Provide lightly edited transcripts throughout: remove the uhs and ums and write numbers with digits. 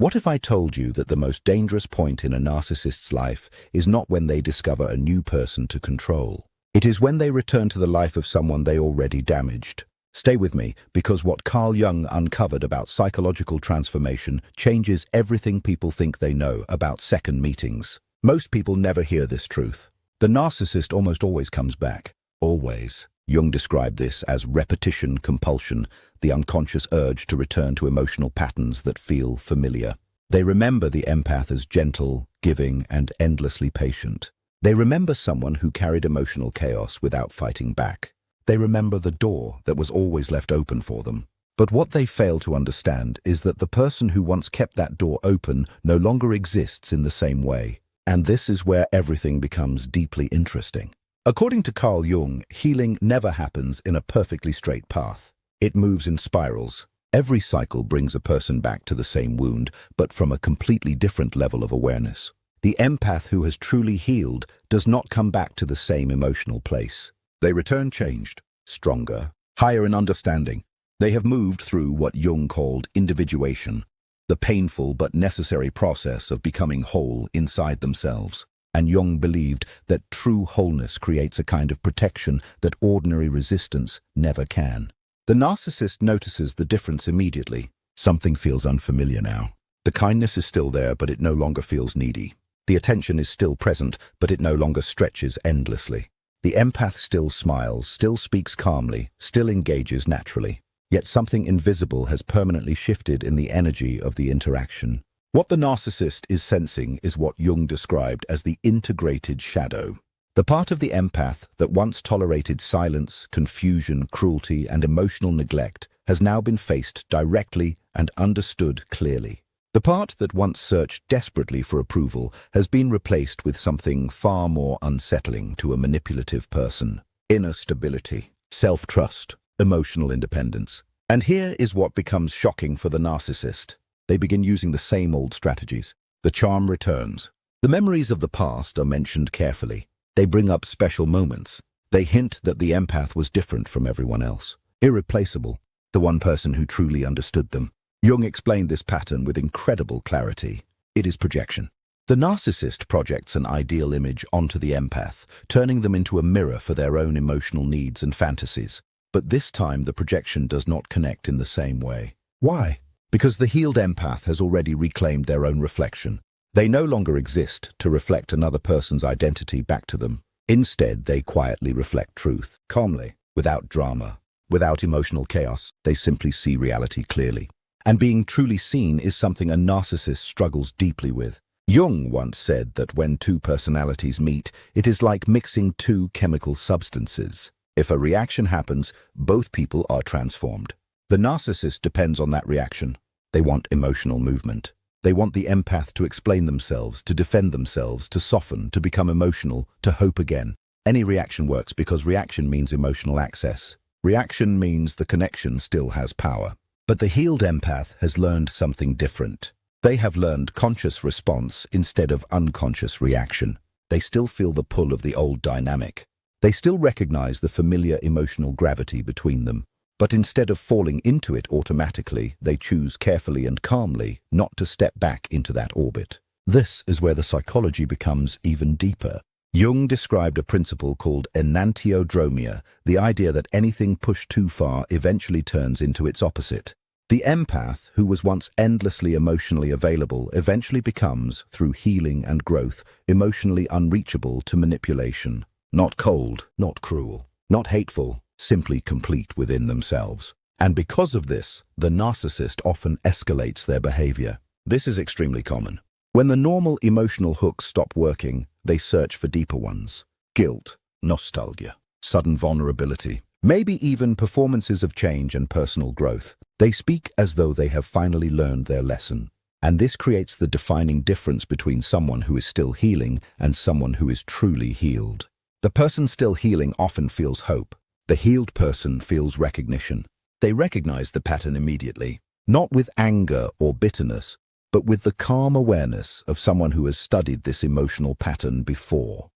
What if I told you that the most dangerous point in a narcissist's life is not when they discover a new person to control? It is when they return to the life of someone they already damaged. Stay with me, because what CarlJung uncovered about psychological transformation changes everything people think they know about second meetings. Most people never hear this truth. The narcissist almost always comes back. Always. Jung described this as repetition compulsion, the unconscious urge to return to emotional patterns that feel familiar. They remember the empath as gentle, giving, and endlessly patient. They remember someone who carried emotional chaos without fighting back. They remember the door that was always left open for them. But what they fail to understand is that the person who once kept that door open no longer exists in the same way. And this is where everything becomes deeply interesting. According to Carl Jung, healing never happens in a perfectly straight path. It moves in spirals. Every cycle brings a person back to the same wound, but from a completely different level of awareness. The empath who has truly healed does not come back to the same emotional place. They return changed, stronger, higher in understanding. They have moved through what Jung called individuation, the painful but necessary process of becoming whole inside themselves. And Jung believed that true wholeness creates a kind of protection that ordinary resistance never can. The narcissist notices the difference immediately. Something feels unfamiliar now. The kindness is still there, but it no longer feels needy. The attention is still present, but it no longer stretches endlessly. The empath still smiles, still speaks calmly, still engages naturally. Yet something invisible has permanently shifted in the energy of the interaction. What the narcissist is sensing is what Jung described as the integrated shadow. The part of the empath that once tolerated silence, confusion, cruelty, and emotional neglect has now been faced directly and understood clearly. The part that once searched desperately for approval has been replaced with something far more unsettling to a manipulative person: inner stability, self-trust, emotional independence. And here is what becomes shocking for the narcissist. They begin using the same old strategies. The charm returns. The memories of the past are mentioned carefully. They bring up special moments. They hint that the empath was different from everyone else. Irreplaceable. The one person who truly understood them. Jung explained this pattern with incredible clarity. It is projection. The narcissist projects an ideal image onto the empath, turning them into a mirror for their own emotional needs and fantasies. But this time the projection does not connect in the same way. Why? Because the healed empath has already reclaimed their own reflection. They no longer exist to reflect another person's identity back to them. Instead, they quietly reflect truth, calmly, without drama, without emotional chaos. They simply see reality clearly. And being truly seen is something a narcissist struggles deeply with. Jung once said that when two personalities meet, it is like mixing two chemical substances. If a reaction happens, both people are transformed. The narcissist depends on that reaction. They want emotional movement. They want the empath to explain themselves, to defend themselves, to soften, to become emotional, to hope again. Any reaction works because reaction means emotional access. Reaction means the connection still has power. But the healed empath has learned something different. They have learned conscious response instead of unconscious reaction. They still feel the pull of the old dynamic. They still recognize the familiar emotional gravity between them. But instead of falling into it automatically, they choose carefully and calmly not to step back into that orbit. This is where the psychology becomes even deeper. Jung described a principle called enantiodromia, the idea that anything pushed too far eventually turns into its opposite. The empath, who was once endlessly emotionally available, eventually becomes, through healing and growth, emotionally unreachable to manipulation. Not cold, not cruel, not hateful, simply complete within themselves. And because of this, the narcissist often escalates their behavior. This is extremely common. When the normal emotional hooks stop working, they search for deeper ones. Guilt, nostalgia, sudden vulnerability, maybe even performances of change and personal growth. They speak as though they have finally learned their lesson. And this creates the defining difference between someone who is still healing and someone who is truly healed. The person still healing often feels hope. The healed person feels recognition. They recognize the pattern immediately, not with anger or bitterness, but with the calm awareness of someone who has studied this emotional pattern before.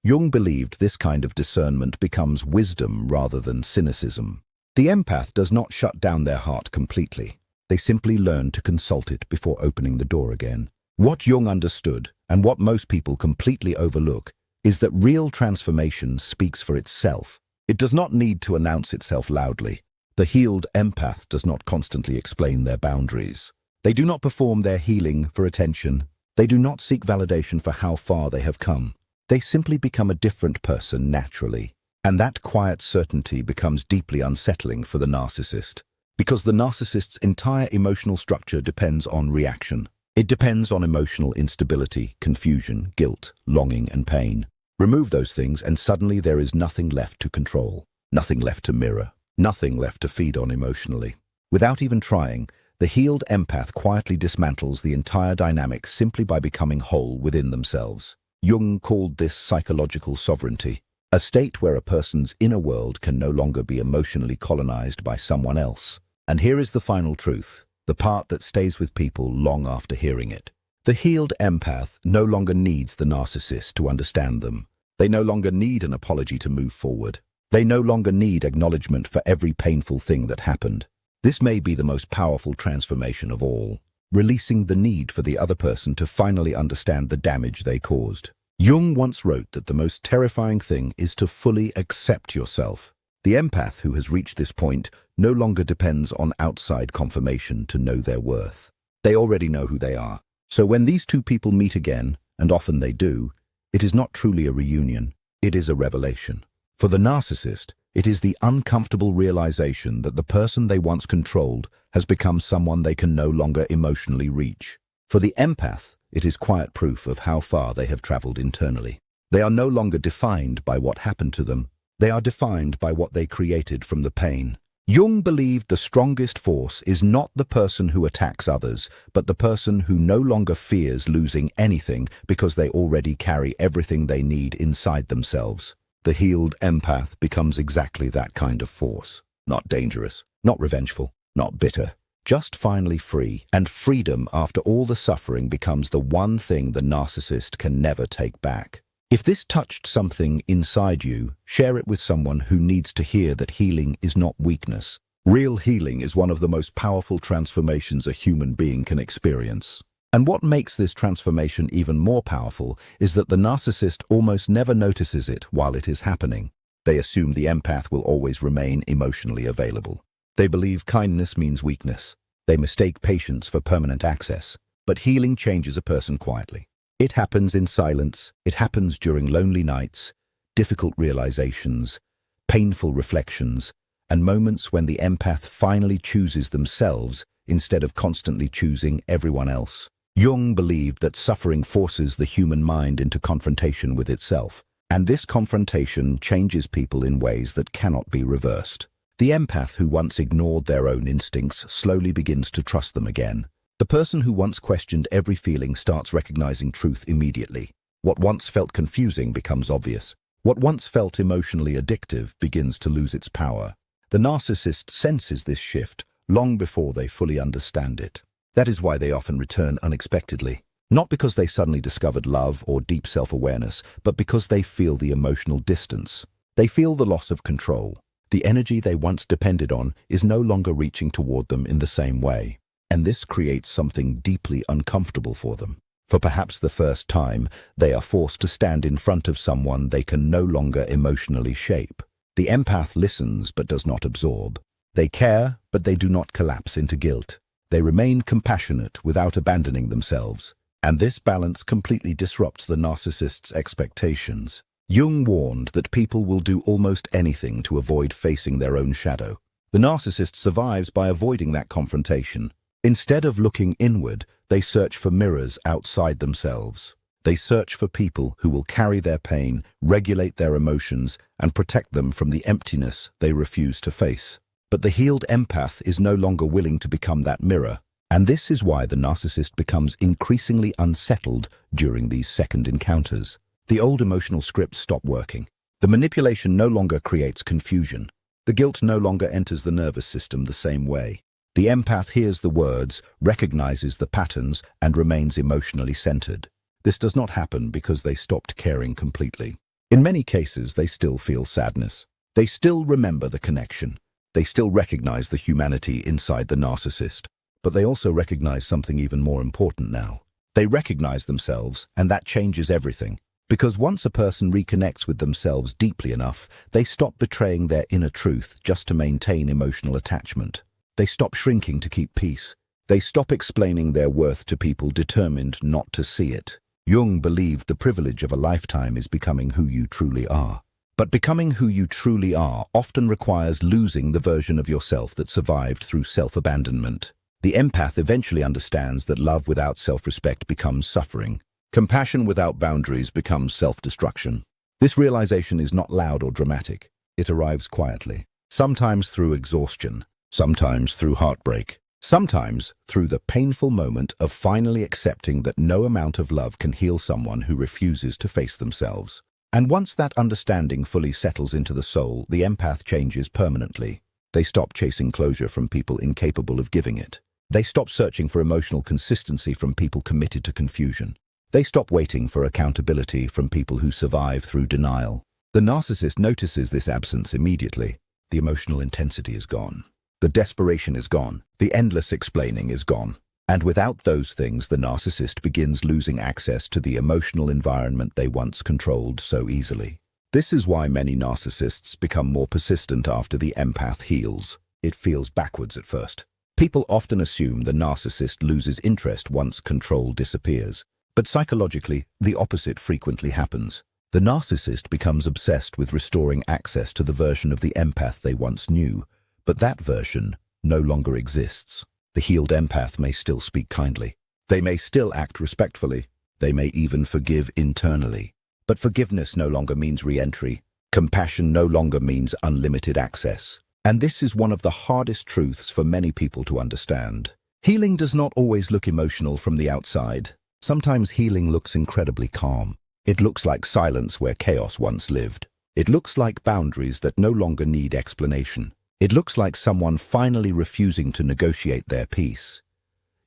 Jung believed this kind of discernment becomes wisdom rather than cynicism. The empath does not shut down their heart completely. They They simply learn to consult it before opening the door again. What Jung understood, and what most people completely overlook, is that real transformation speaks for itself. It does not need to announce itself loudly. The healed empath does not constantly explain their boundaries. They do not perform their healing for attention. They do not seek validation for how far they have come. They simply become a different person naturally. And that quiet certainty becomes deeply unsettling for the narcissist. Because the narcissist's entire emotional structure depends on reaction. It depends on emotional instability, confusion, guilt, longing, and pain. Remove those things and suddenly there is nothing left to control, nothing left to mirror, nothing left to feed on emotionally. Without even trying, the healed empath quietly dismantles the entire dynamic simply by becoming whole within themselves. Jung called this psychological sovereignty, a state where a person's inner world can no longer be emotionally colonized by someone else. And here is the final truth, the part that stays with people long after hearing it. The healed empath no longer needs the narcissist to understand them. They no longer need an apology to move forward. They no longer need acknowledgement for every painful thing that happened. This may be the most powerful transformation of all, releasing the need for the other person to finally understand the damage they caused. Jung once wrote that the most terrifying thing is to fully accept yourself. The empath who has reached this point no longer depends on outside confirmation to know their worth. They already know who they are. So when these two people meet again, and often they do, it is not truly a reunion, it is a revelation. For the narcissist, it is the uncomfortable realization that the person they once controlled has become someone they can no longer emotionally reach. For the empath, it is quiet proof of how far they have traveled internally. They are no longer defined by what happened to them. They are defined by what they created from the pain. Jung believed the strongest force is not the person who attacks others, but the person who no longer fears losing anything because they already carry everything they need inside themselves. The healed empath becomes exactly that kind of force. Not dangerous, not revengeful, not bitter. Just finally free, and freedom after all the suffering becomes the one thing the narcissist can never take back. If this touched something inside you, share it with someone who needs to hear that healing is not weakness. Real healing is one of the most powerful transformations a human being can experience. And what makes this transformation even more powerful is that the narcissist almost never notices it while it is happening. They assume the empath will always remain emotionally available. They believe kindness means weakness. They mistake patience for permanent access. But healing changes a person quietly. It happens in silence. It happens during lonely nights, difficult realizations, painful reflections, and moments when the empath finally chooses themselves instead of constantly choosing everyone else. Jung believed that suffering forces the human mind into confrontation with itself, and this confrontation changes people in ways that cannot be reversed. The empath who once ignored their own instincts slowly begins to trust them again. The person who once questioned every feeling starts recognizing truth immediately. What once felt confusing becomes obvious. What once felt emotionally addictive begins to lose its power. The narcissist senses this shift long before they fully understand it. That is why they often return unexpectedly. Not because they suddenly discovered love or deep self-awareness, but because they feel the emotional distance. They feel the loss of control. The energy they once depended on is no longer reaching toward them in the same way. And this creates something deeply uncomfortable for them. For perhaps the first time, they are forced to stand in front of someone they can no longer emotionally shape. The empath listens but does not absorb. They care, but they do not collapse into guilt. They remain compassionate without abandoning themselves. And this balance completely disrupts the narcissist's expectations. Jung warned that people will do almost anything to avoid facing their own shadow. The narcissist survives by avoiding that confrontation. Instead of looking inward, they search for mirrors outside themselves. They search for people who will carry their pain, regulate their emotions, and protect them from the emptiness they refuse to face. But the healed empath is no longer willing to become that mirror. And this is why the narcissist becomes increasingly unsettled during these second encounters. The old emotional scripts stop working. The manipulation no longer creates confusion. The guilt no longer enters the nervous system the same way. The empath hears the words, recognizes the patterns, and remains emotionally centered. This does not happen because they stopped caring completely. In many cases, they still feel sadness. They still remember the connection. They still recognize the humanity inside the narcissist. But they also recognize something even more important now. They recognize themselves, and that changes everything. Because once a person reconnects with themselves deeply enough, they stop betraying their inner truth just to maintain emotional attachment. They stop shrinking to keep peace. They stop explaining their worth to people determined not to see it. Jung believed the privilege of a lifetime is becoming who you truly are. But becoming who you truly are often requires losing the version of yourself that survived through self-abandonment. The empath eventually understands that love without self-respect becomes suffering. Compassion without boundaries becomes self-destruction. This realization is not loud or dramatic. It arrives quietly, sometimes through exhaustion, sometimes through heartbreak, sometimes through the painful moment of finally accepting that no amount of love can heal someone who refuses to face themselves. And once that understanding fully settles into the soul, the empath changes permanently. They stop chasing closure from people incapable of giving it. They stop searching for emotional consistency from people committed to confusion. They stop waiting for accountability from people who survive through denial. The narcissist notices this absence immediately. The emotional intensity is gone. The desperation is gone. The endless explaining is gone. And without those things, the narcissist begins losing access to the emotional environment they once controlled so easily. This is why many narcissists become more persistent after the empath heals. It feels backwards at first. People often assume the narcissist loses interest once control disappears. But psychologically, the opposite frequently happens. The narcissist becomes obsessed with restoring access to the version of the empath they once knew, but that version no longer exists. The healed empath may still speak kindly. They may still act respectfully. They may even forgive internally. But forgiveness no longer means re-entry. Compassion no longer means unlimited access. And this is one of the hardest truths for many people to understand. Healing does not always look emotional from the outside. Sometimes healing looks incredibly calm. It looks like silence where chaos once lived. It looks like boundaries that no longer need explanation. It looks like someone finally refusing to negotiate their peace.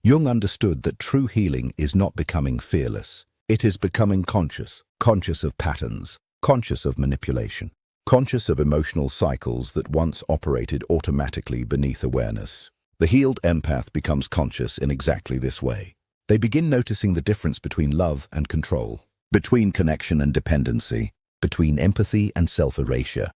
Jung understood that true healing is not becoming fearless. It is becoming conscious, conscious of patterns, conscious of manipulation, conscious of emotional cycles that once operated automatically beneath awareness. The healed empath becomes conscious in exactly this way. They begin noticing the difference between love and control, between connection and dependency, between empathy and self-erasure.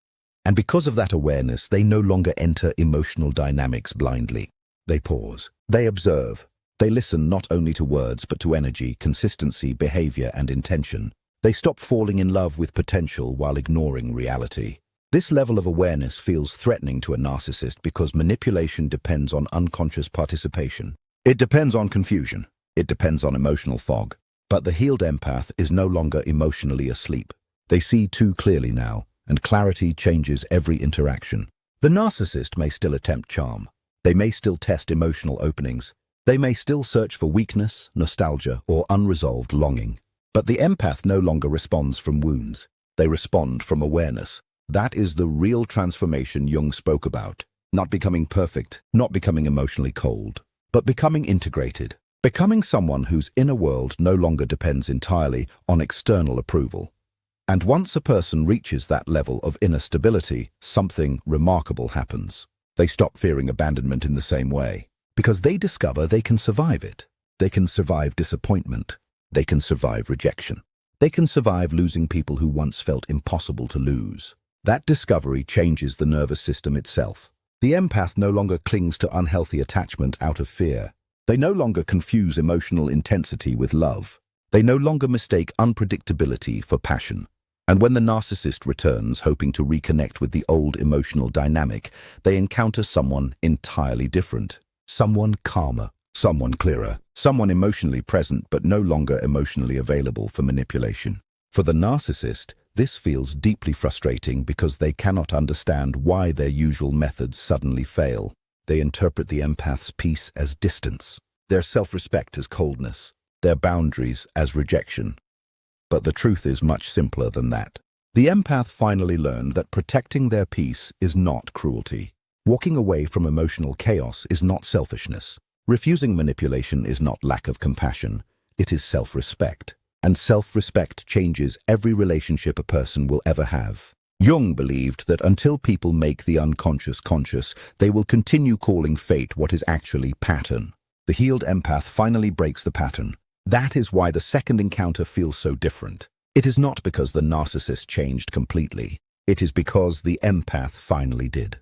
And because of that awareness, they no longer enter emotional dynamics blindly. They pause. They observe. They listen not only to words, but to energy, consistency, behavior, and intention. They stop falling in love with potential while ignoring reality. This level of awareness feels threatening to a narcissist because manipulation depends on unconscious participation. It depends on confusion. It depends on emotional fog. But the healed empath is no longer emotionally asleep. They see too clearly now, and clarity changes every interaction. The narcissist may still attempt charm. They may still test emotional openings. They may still search for weakness, nostalgia, or unresolved longing. But the empath no longer responds from wounds. They respond from awareness. That is the real transformation Jung spoke about. Not becoming perfect, not becoming emotionally cold, but becoming integrated. Becoming someone whose inner world no longer depends entirely on external approval. And once a person reaches that level of inner stability, something remarkable happens. They stop fearing abandonment in the same way, because they discover they can survive it. They can survive disappointment. They can survive rejection. They can survive losing people who once felt impossible to lose. That discovery changes the nervous system itself. The empath no longer clings to unhealthy attachment out of fear. They no longer confuse emotional intensity with love. They no longer mistake unpredictability for passion. And when the narcissist returns, hoping to reconnect with the old emotional dynamic, they encounter someone entirely different. Someone calmer, someone clearer, someone emotionally present but no longer emotionally available for manipulation. For the narcissist, this feels deeply frustrating because they cannot understand why their usual methods suddenly fail. They interpret the empath's peace as distance, their self-respect as coldness, their boundaries as rejection. But the truth is much simpler than that. The empath finally learned that protecting their peace is not cruelty. Walking away from emotional chaos is not selfishness. Refusing manipulation is not lack of compassion. It is self-respect. And self-respect changes every relationship a person will ever have. Jung believed that until people make the unconscious conscious, they will continue calling fate what is actually pattern. The healed empath finally breaks the pattern. That is why the second encounter feels so different. It is not because the narcissist changed completely. It is because the empath finally did.